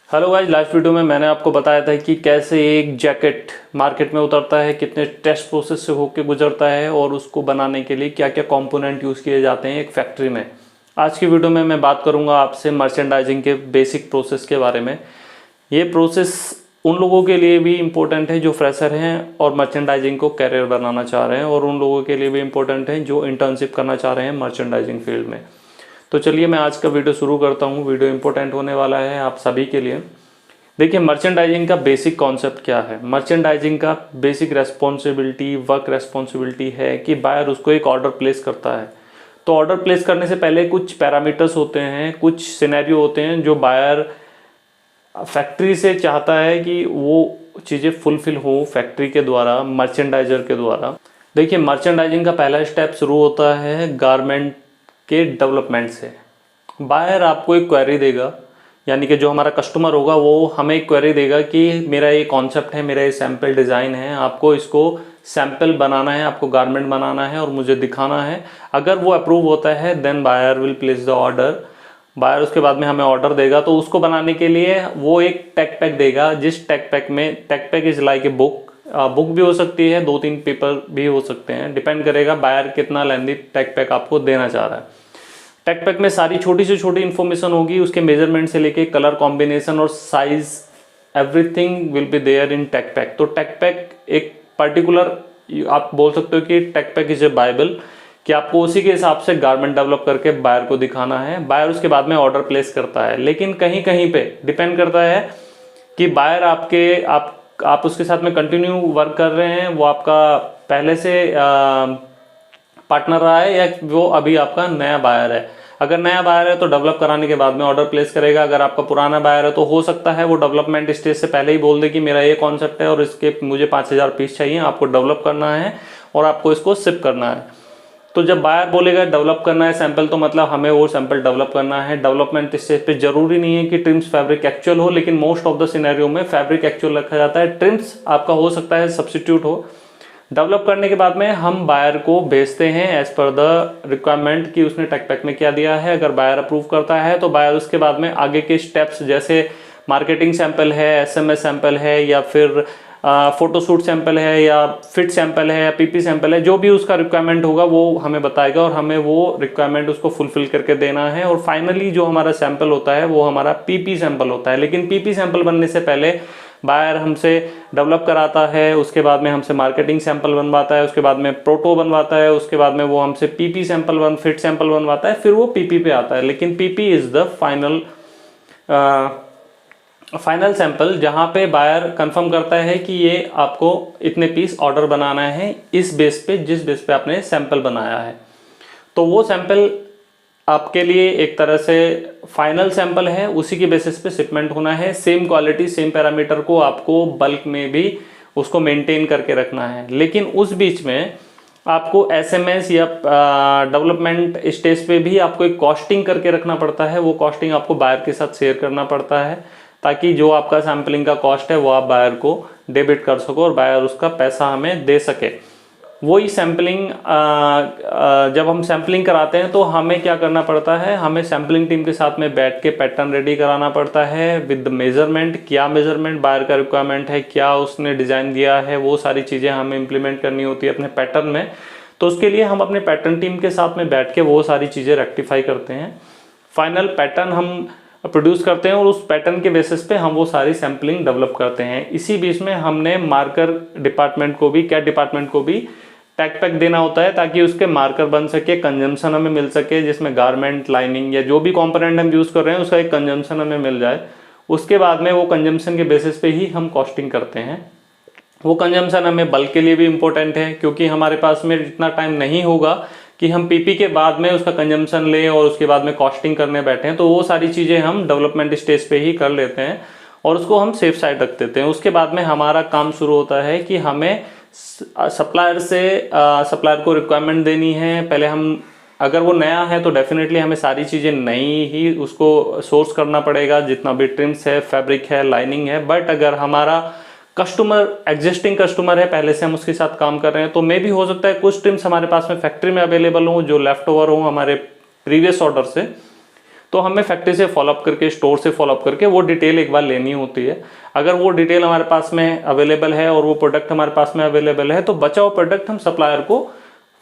Hello guys, last video में मैंने आपको बताया था कि कैसे एक जैकेट मार्केट में उतरता है, कितने टेस्ट प्रोसेस से होकर गुजरता है और उसको बनाने के लिए क्या क्या कंपोनेंट यूज़ किए जाते हैं एक फैक्ट्री में। आज की वीडियो में मैं बात करूंगा आपसे मर्चेंडाइजिंग के बेसिक प्रोसेस के बारे में। ये प्रोसेस उन लोगों के लिए भी इम्पोर्टेंट है जो फ्रेशर हैं और मर्चेंडाइजिंग को कैरियर बनाना चाह रहे हैं, और उन लोगों के लिए भी इम्पोर्टेंट है जो इंटर्नशिप करना चाह रहे हैं मर्चेंडाइजिंग फील्ड में। तो चलिए मैं आज का वीडियो शुरू करता हूँ। वीडियो इंपॉर्टेंट होने वाला है आप सभी के लिए। देखिए, मर्चेंडाइजिंग का बेसिक कॉन्सेप्ट क्या है। मर्चेंडाइजिंग का बेसिक रेस्पॉन्सिबिलिटी, वर्क रेस्पॉन्सिबिलिटी है कि बायर उसको एक ऑर्डर प्लेस करता है। तो ऑर्डर प्लेस करने से पहले कुछ पैरामीटर्स होते हैं, कुछ सिनेरियो होते हैं जो बायर फैक्ट्री से चाहता है कि वो चीज़ें फुलफिल हो फैक्ट्री के द्वारा, मर्चेंडाइजर के द्वारा। देखिए, मर्चेंडाइजिंग का पहला स्टेप शुरू होता है गारमेंट के डेवलपमेंट से। बायर आपको एक क्वेरी देगा, यानी कि जो हमारा कस्टमर होगा वो हमें एक क्वेरी देगा कि मेरा ये कॉन्सेप्ट है, मेरा ये सैम्पल डिज़ाइन है, आपको इसको सैम्पल बनाना है, आपको गारमेंट बनाना है और मुझे दिखाना है। अगर वो अप्रूव होता है then buyer will place the order. Buyer उसके बाद में हमें ऑर्डर देगा, तो उसको बनाने के लिए वो एक टेक पैक देगा, जिस टेक पैक में, tech pack is like a book भी हो सकती है, 2-3 पेपर भी हो सकते हैं, डिपेंड करेगा बायर कितना लेंथी टेक पैक आपको देना चाह रहा है। टेक पैक में सारी छोटी से छोटी इन्फॉर्मेशन होगी, उसके मेजरमेंट से लेके कलर कॉम्बिनेशन और size, everything will be there in tech pack. तो टेक पैक एक पर्टिकुलर, आप बोल सकते हो कि tech pack is a bible, कि आपको उसी के हिसाब से गारमेंट डेवलप करके बायर को दिखाना है। बायर उसके बाद में ऑर्डर प्लेस करता है, लेकिन कहीं कहीं पे डिपेंड करता है कि बायर आप उसके साथ में कंटिन्यू वर्क कर रहे हैं, वो आपका पहले से पार्टनर रहा है या वो अभी आपका नया बायर है। अगर नया बायर है तो डेवलप कराने के बाद में ऑर्डर प्लेस करेगा। अगर आपका पुराना बायर है तो हो सकता है वो डेवलपमेंट स्टेज से पहले ही बोल दे कि मेरा ये कॉन्सेप्ट है और इसके मुझे 5000 पीस चाहिए, आपको डेवलप करना है और आपको इसको शिप करना है। तो जब बायर बोलेगा डेवलप करना है सैंपल, तो मतलब हमें वो सैंपल डेवलप करना है। डेवलपमेंट स्टेज पे जरूरी नहीं है कि ट्रिम्स फैब्रिक एक्चुअल हो, लेकिन मोस्ट ऑफ द सिनेरियो में फैब्रिक एक्चुअल रखा जाता है, ट्रिम्स आपका हो सकता है सब्स्टिट्यूट हो। डेवलप करने के बाद में हम बायर को भेजते हैं एज पर द रिक्वायरमेंट कि उसने टेक पैक में क्या दिया है। अगर बायर अप्रूव करता है तो बायर उसके बाद में आगे के स्टेप्स, जैसे मार्केटिंग सैंपल है, एसएमएस सैंपल है, या फिर फोटोशूट सैंपल है, या फिट सैंपल है, या पीपी सैंपल है, जो भी उसका रिक्वायरमेंट होगा वो हमें बताएगा और हमें वो रिक्वायरमेंट उसको फुलफिल करके देना है। और फाइनली जो हमारा सैंपल होता है वो हमारा पीपी सैंपल होता है। लेकिन पीपी सैंपल बनने से पहले बायर हमसे डेवलप कराता है, उसके बाद में हमसे मार्केटिंग सैंपल बनवाता है, उसके बाद में प्रोटो बनवाता है, उसके बाद में वो हमसे पीपी सैंपल फिट सैंपल बनवाता है, फिर वो पीपी पे आता है। लेकिन PP is the final sample, जहाँ पे बायर कंफर्म करता है कि ये आपको इतने पीस ऑर्डर बनाना है इस बेस पे, जिस बेस पे आपने सैंपल बनाया है। तो वो सैंपल आपके लिए एक तरह से फाइनल सैंपल है, उसी के बेसिस पे शिपमेंट होना है। सेम क्वालिटी, सेम पैरामीटर को आपको बल्क में भी उसको मेंटेन करके रखना है। लेकिन उस बीच में आपको एसएमएस या डेवलपमेंट स्टेज पे भी आपको एक कॉस्टिंग करके रखना पड़ता है। वो कॉस्टिंग आपको बायर के साथ शेयर करना पड़ता है, ताकि जो आपका सैम्पलिंग का कॉस्ट है वो आप बायर को डेबिट कर सको और बायर उसका पैसा हमें दे सके। वही सैम्पलिंग, जब हम सैम्पलिंग कराते हैं तो हमें क्या करना पड़ता है, हमें सैम्पलिंग टीम के साथ में बैठ के पैटर्न रेडी कराना पड़ता है विद मेजरमेंट। क्या मेजरमेंट बायर का रिक्वायरमेंट है, क्या उसने डिज़ाइन दिया है, वो सारी चीज़ें हमें इम्प्लीमेंट करनी होती है अपने पैटर्न में। तो उसके लिए हम अपने पैटर्न टीम के साथ में बैठ के वो सारी चीज़ें रेक्टिफाई करते हैं। फाइनल पैटर्न हम प्रोड्यूस करते हैं और उस पैटर्न के बेसिस पे हम वो सारी सैम्पलिंग डेवलप करते हैं। इसी बीच में हमने मार्कर डिपार्टमेंट को भी, कैट डिपार्टमेंट को भी टैग पैक देना होता है, ताकि उसके मार्कर बन सके, कंजम्पशन हमें मिल सके, जिसमें गारमेंट, लाइनिंग या जो भी कंपोनेंट हम यूज़ कर रहे हैं उसका एक कंजम्पशन हमें मिल जाए। उसके बाद में वो कंजम्पशन के बेसिस पे ही हम कॉस्टिंग करते हैं। वो कंजम्पशन हमें बल्क के लिए भी इम्पोर्टेंट है, क्योंकि हमारे पास में इतना टाइम नहीं होगा कि हम पीपी के बाद में उसका कंजम्पशन लें और उसके बाद में कॉस्टिंग करने बैठे हैं। तो वो सारी चीज़ें हम डेवलपमेंट स्टेज पे ही कर लेते हैं और उसको हम सेफ साइड रख देते हैं। उसके बाद में हमारा काम शुरू होता है कि हमें सप्लायर को रिक्वायरमेंट देनी है। पहले हम, अगर वो नया है तो डेफिनेटली हमें सारी चीज़ें नई ही उसको सोर्स करना पड़ेगा, जितना भी ट्रिम्स है, फैब्रिक है, लाइनिंग है। बट अगर हमारा कस्टमर एग्जिस्टिंग कस्टमर है, पहले से हम उसके साथ काम कर रहे हैं, तो मे भी हो सकता है कुछ ट्रिम्स हमारे पास में फैक्ट्री में अवेलेबल हों जो लेफ्ट ओवर हों हमारे प्रीवियस ऑर्डर से। तो हमें फैक्ट्री से फॉलोअप करके, स्टोर से फॉलोअप करके वो डिटेल एक बार लेनी होती है। अगर वो डिटेल हमारे पास में अवेलेबल है और वो प्रोडक्ट हमारे पास में अवेलेबल है, तो बचा हुआ प्रोडक्ट हम सप्लायर को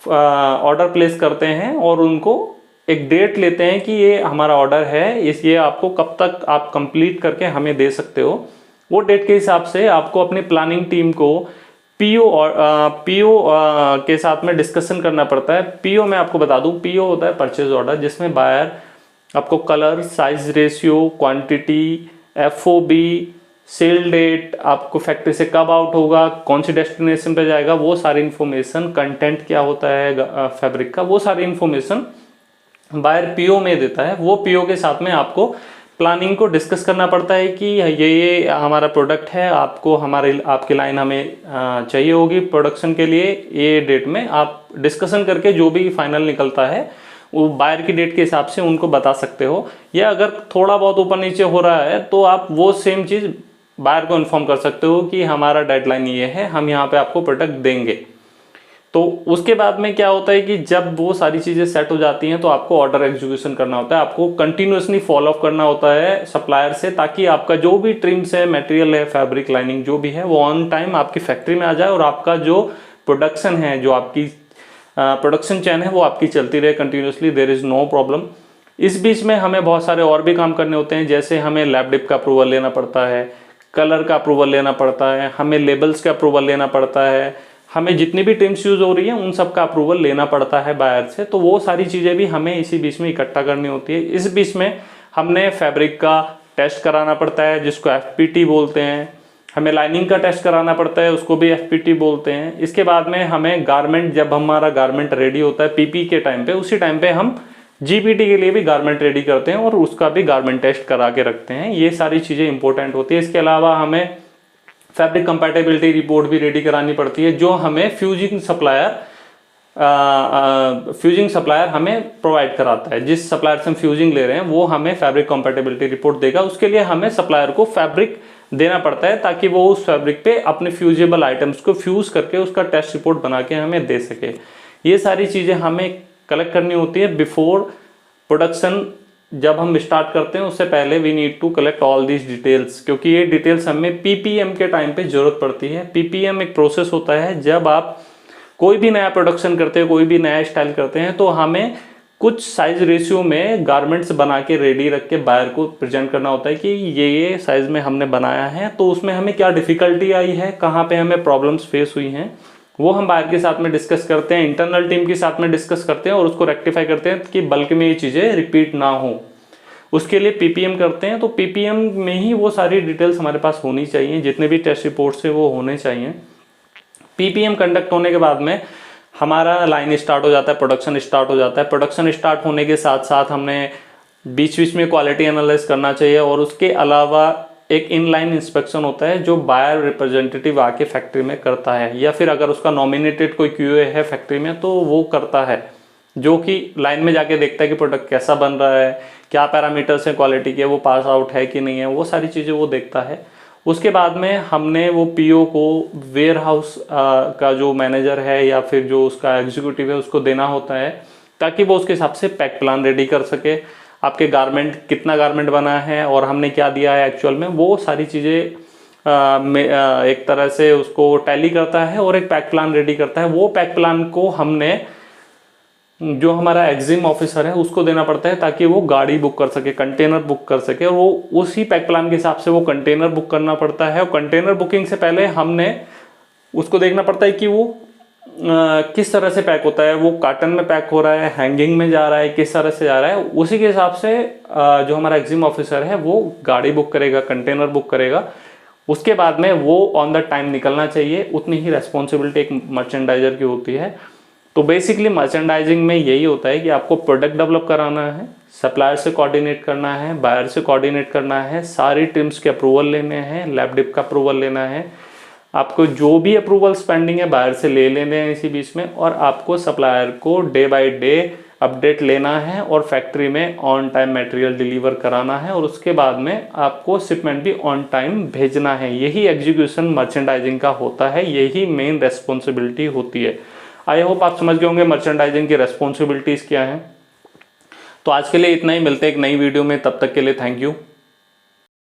ऑर्डर प्लेस करते हैं और उनको एक डेट लेते हैं कि ये हमारा ऑर्डर है, ये आपको कब तक आप कंप्लीट करके हमें दे सकते हो। वो डेट के हिसाब से आपको अपनी प्लानिंग टीम को पीओ के साथ में डिस्कशन करना पड़ता है। पीओ मैं आपको बता दूं, पीओ होता है परचेज ऑर्डर, जिसमें बायर आपको colour, size ratio, quantity, FOB, sale date, आपको फैक्ट्री से कब आउट होगा, कौन सी डेस्टिनेशन पे जाएगा, वो सारी इन्फॉर्मेशन, कंटेंट क्या होता है फैब्रिक का, वो सारी इन्फॉर्मेशन बायर पीओ में देता है। वो पीओ के साथ में आपको प्लानिंग को डिस्कस करना पड़ता है कि ये हमारा प्रोडक्ट है, आपकी लाइन हमें चाहिए होगी प्रोडक्शन के लिए, ये डेट में आप डिस्कशन करके जो भी फाइनल निकलता है वो बायर की डेट के हिसाब से उनको बता सकते हो। या अगर थोड़ा बहुत ऊपर नीचे हो रहा है तो आप वो सेम चीज़ बायर को इन्फॉर्म कर सकते हो कि हमारा डेडलाइन ये है, हम यहाँ पे आपको प्रोडक्ट देंगे। तो उसके बाद में क्या होता है कि जब वो सारी चीज़ें सेट हो जाती हैं तो आपको ऑर्डर एग्जीक्यूशन करना होता है, आपको कंटिन्यूसली फॉलो अप करना होता है सप्लायर से, ताकि आपका जो भी ट्रिम्स है, मटेरियल है, फैब्रिक लाइनिंग जो भी है, वो ऑन टाइम आपकी फैक्ट्री में आ जाए और आपका जो प्रोडक्शन है, जो आपकी प्रोडक्शन चैन है, वो आपकी चलती रहे continuously, there is no problem. इस बीच में हमें बहुत सारे और भी काम करने होते हैं, जैसे हमें लैब डिप का अप्रूवल लेना पड़ता है, कलर का अप्रूवल लेना पड़ता है, हमें लेबल्स का अप्रूवल लेना पड़ता है, हमें जितनी भी ट्रिम्स यूज़ हो रही है उन सब का अप्रूवल लेना पड़ता है बायर से। तो वो सारी चीज़ें भी हमें इसी बीच में इकट्ठा करनी होती है। इस बीच में हमने फैब्रिक का टेस्ट कराना पड़ता है, जिसको एफपीटी बोलते हैं, हमें लाइनिंग का टेस्ट कराना पड़ता है, उसको भी एफपीटी बोलते हैं। इसके बाद में हमें गारमेंट, जब हमारा गारमेंट रेडी होता है पीपी के टाइम पे, उसी टाइम पे हम जीपीटी के लिए भी गारमेंट रेडी करते हैं और उसका भी गारमेंट टेस्ट करा के रखते हैं। ये सारी चीज़ें इंपॉर्टेंट होती है। इसके अलावा हमें फैब्रिक कंपैटिबिलिटी रिपोर्ट भी रेडी करानी पड़ती है, जो हमें फ्यूजिंग सप्लायर हमें प्रोवाइड कराता है। जिस सप्लायर से हम फ्यूजिंग ले रहे हैं वो हमें फैब्रिक कंपैटिबिलिटी रिपोर्ट देगा। उसके लिए हमें सप्लायर को फैब्रिक देना पड़ता है, ताकि वो उस फैब्रिक पे अपने फ्यूजेबल आइटम्स को फ्यूज करके उसका टेस्ट रिपोर्ट बना के हमें दे सके। ये सारी चीज़ें हमें कलेक्ट करनी होती है बिफोर प्रोडक्शन। जब हम स्टार्ट करते हैं उससे पहले we need to collect all these details, क्योंकि ये डिटेल्स हमें पीपीएम के टाइम पे जरूरत पड़ती है। पीपीएम एक प्रोसेस होता है, जब आप कोई भी नया प्रोडक्शन करते हैं, कोई भी नया स्टाइल करते हैं, तो हमें कुछ साइज रेशियो में गारमेंट्स बना के रेडी रख के बायर को प्रेजेंट करना होता है कि ये साइज में हमने बनाया है, तो उसमें हमें क्या डिफिकल्टी आई है, कहाँ पे हमें प्रॉब्लम्स फेस हुई हैं, वो हम बायर के साथ में डिस्कस करते हैं, इंटरनल टीम के साथ में डिस्कस करते हैं और उसको रेक्टिफाई करते हैं कि बल्क में ये चीज़ें रिपीट ना हो। उसके लिए पीपीएम करते हैं। तो पीपीएम में ही वो सारी डिटेल्स हमारे पास होनी चाहिए, जितने भी टेस्ट रिपोर्ट्स है वो होने चाहिए। पीपीएम कंडक्ट होने के बाद में हमारा लाइन स्टार्ट हो जाता है, प्रोडक्शन स्टार्ट हो जाता है। प्रोडक्शन स्टार्ट होने के साथ साथ हमने बीच बीच में क्वालिटी एनालाइज करना चाहिए, और उसके अलावा एक इनलाइन इंस्पेक्शन होता है जो बायर रिप्रेजेंटेटिव आके फैक्ट्री में करता है, या फिर अगर उसका नॉमिनेटेड कोई क्यूए है फैक्ट्री में तो वो करता है, जो कि लाइन में जाके देखता है कि प्रोडक्ट कैसा बन रहा है, क्या पैरामीटर्स हैं क्वालिटी के, वो पास आउट है कि नहीं है, वो सारी चीज़ें वो देखता है। उसके बाद में हमने वो पीओ को वेयर हाउस का जो मैनेजर है या फिर जो उसका एग्जीक्यूटिव है उसको देना होता है, ताकि वो उसके हिसाब से पैक प्लान रेडी कर सके। आपके गारमेंट, कितना गारमेंट बना है और हमने क्या दिया है एक्चुअल में, वो सारी चीज़ें एक तरह से उसको टैली करता है और एक पैक प्लान रेडी करता है। वो पैक प्लान को हमने, जो हमारा एग्जिम ऑफिसर है उसको देना पड़ता है, ताकि वो गाड़ी बुक कर सके, कंटेनर बुक कर सके, और वो उसी पैक प्लान के हिसाब से वो कंटेनर बुक करना पड़ता है। और कंटेनर बुकिंग से पहले हमने उसको देखना पड़ता है कि वो किस तरह से पैक होता है, वो कार्टन में पैक हो रहा है, हैंगिंग में जा रहा है, किस तरह से जा रहा है। उसी के हिसाब से जो हमारा एग्जिम ऑफिसर है वो गाड़ी बुक करेगा, कंटेनर बुक करेगा। उसके बाद में वो ऑन द टाइम निकलना चाहिए। उतनी ही रेस्पॉन्सिबिलिटी एक मर्चेंडाइजर की होती है। तो बेसिकली मर्चेंडाइजिंग में यही होता है कि आपको प्रोडक्ट डेवलप कराना है, सप्लायर से कोऑर्डिनेट करना है, बायर से कोऑर्डिनेट करना है, सारी टीम्स के अप्रूवल लेने हैं, लैब डिप का अप्रूवल लेना है, आपको जो भी अप्रूवल्स पेंडिंग है बायर से ले लेने हैं इसी बीच में, और आपको सप्लायर को डे बाय डे अपडेट लेना है और फैक्ट्री में ऑन टाइम मटेरियल डिलीवर कराना है, और उसके बाद में आपको शिपमेंट भी ऑन टाइम भेजना है। यही एग्जीक्यूशन मर्चेंडाइजिंग का होता है, यही मेन रेस्पॉन्सिबिलिटी होती है। आई होप आप समझ गए होंगे मर्चेंडाइजिंग की रेस्पॉन्सिबिलिटीज़ क्या हैं। तो आज के लिए इतना ही, मिलते हैं एक नई वीडियो में, तब तक के लिए थैंक यू।